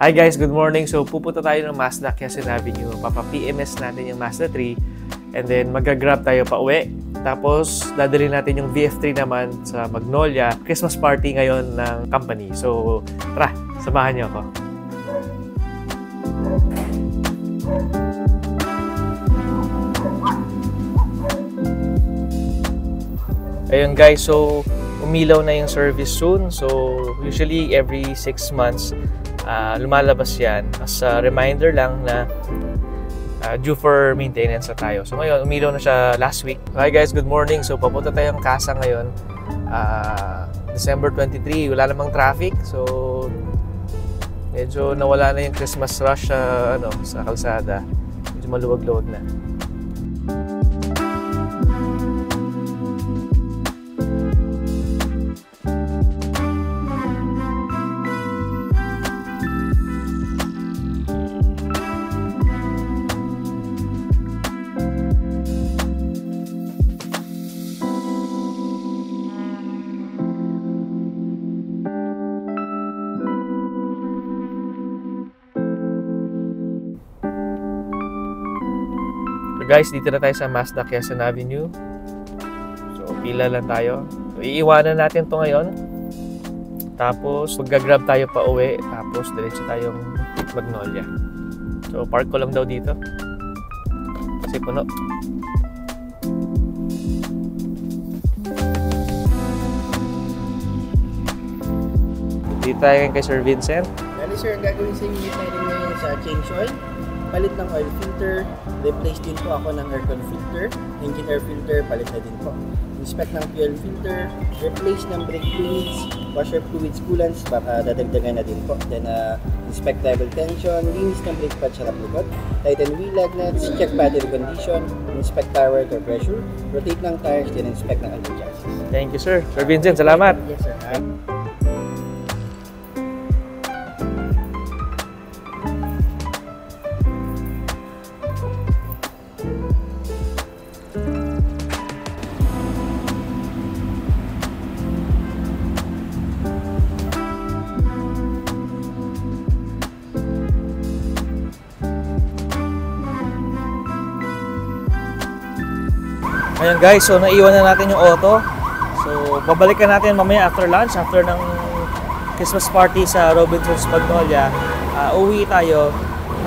Hi guys, good morning. So pupunta tayo ng Mazda Quezon Avenue. Papa-PMS natin yung Mazda 3 and then mag-grab tayo pa uwi. Tapos dadalhin natin yung VF3 naman sa Magnolia. Christmas party ngayon ng company. So tara, samahan niyo ako. Ayun guys, so umilaw na yung service soon. So usually every 6 months lumalabas yan as a reminder lang na due for maintenance na tayo. So ngayon, umilaw na siya last week. Hi guys, good morning. So papunta tayong Casa ngayon. December 23, wala namang traffic. So medyo nawala na yung Christmas rush sa kalsada. Medyo maluwag-luwag na. So guys, dito na tayo sa Mazda Quezon Avenue. So pila lang tayo. So iiwanan natin to ngayon. Tapos mag-grab tayo pa uwi. Tapos diretso tayong Magnolia. So park ko lang daw dito kasi puno. Dito tayo kay Sir Vincent. Dali sir, ang gagawin sa unit natin ngayon sa change oil, palit ng oil filter, replace din po ako ng aircon filter, engine air filter, palit na din po. Inspect ng fuel filter, replace ng brake fluids, washer fluids, coolants, baka dadagdagan na din po. Then inspect level tension, linis ng brake pad sa likod, tighten wheel lug nuts, check battery condition, inspect tire or pressure, rotate ng tires, then inspect ng alloy chassis. Thank you sir. Sir Vincent, salamat. Yes sir. Ayan guys, so naiwan na natin yung auto. So babalikan natin mamaya after lunch, after ng Christmas party sa Robinsons Magnolia. Uwi tayo,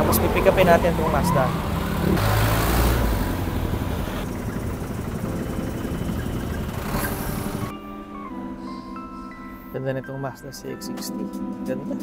tapos pipick upin natin itong Mazda. Ganda na itong Mazda CX-60. Ganda.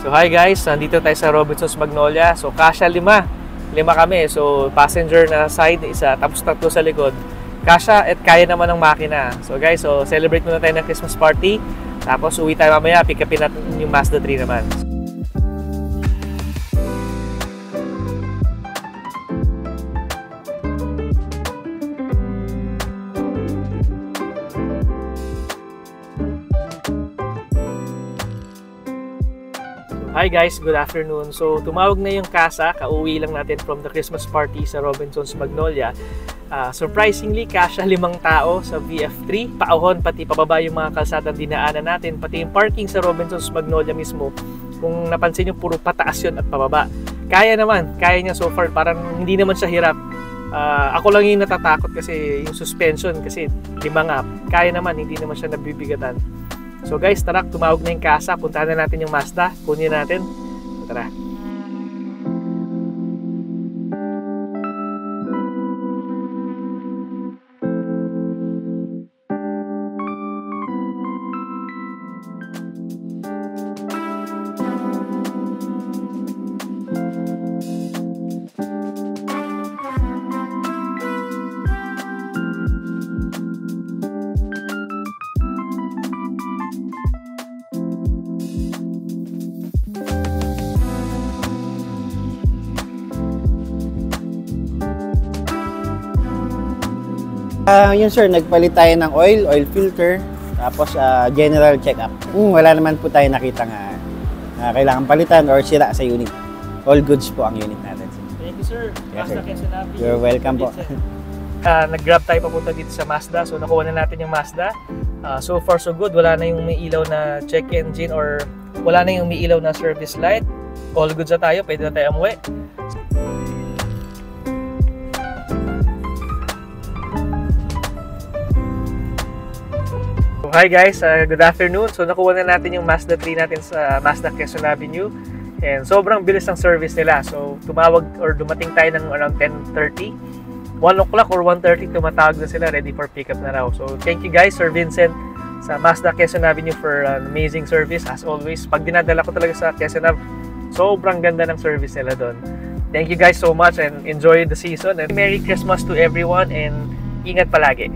So hi guys, nandito tayo sa Robinsons Magnolia. So kasya lima kami. So passenger na side, isa, tapos tatlo sa likod. Kasya at kaya naman ng makina. So guys, so celebrate muna tayo ng Christmas party. Tapos uwi tayo mamaya, pick upin natin yung Mazda 3 naman. Hi guys, good afternoon. So tumawag na yung Casa, kauwi lang natin from the Christmas party sa Robinsons Magnolia. Surprisingly, kasya 5 tao sa VF3. Paahon, pati pababa yung mga kalsadang dinaanan natin, pati yung parking sa Robinsons Magnolia mismo. Kung napansin nyo, puro pataas yun at pababa. Kaya naman, kaya niya so far, parang hindi naman siya hirap. Ako lang yung natatakot kasi yung suspension, kasi 5 nga. Kaya naman, hindi naman siya nabibigatan. So guys, tara, tumawag na yung Casa, puntahan na natin yung Mazda, kunin natin. Tara. Yun sir, nagpalit tayo ng oil filter, Tapos general check-up. Kung wala naman po tayo nakita nga kailangan palitan or sira sa unit. All goods po ang unit natin. Thank you, sir. Yes, Mazda sir. Quezon Avenue. You're welcome po. Nag-grab tayo papunta dito sa Mazda. So, nakuha na natin yung Mazda. So far, so good. Wala na yung may ilaw na check engine or wala na yung may ilaw na service light. All goods na tayo. Pwede na tayo umuwi. So, hi guys, good afternoon. So nakuha na natin yung Mazda 3 natin sa Mazda Quezon Avenue. And sobrang bilis ng service nila. So tumawag or dumating tayo ng around 10:30. 1 o'clock or 1:30 tumatawag na sila, ready for pickup na raw. So thank you guys, Sir Vincent sa Mazda Quezon Avenue for an amazing service as always. Pag dinadala ko talaga sa Quezon Ave, sobrang ganda ng service nila doon. Thank you guys so much and enjoy the season and Merry Christmas to everyone and ingat palagi.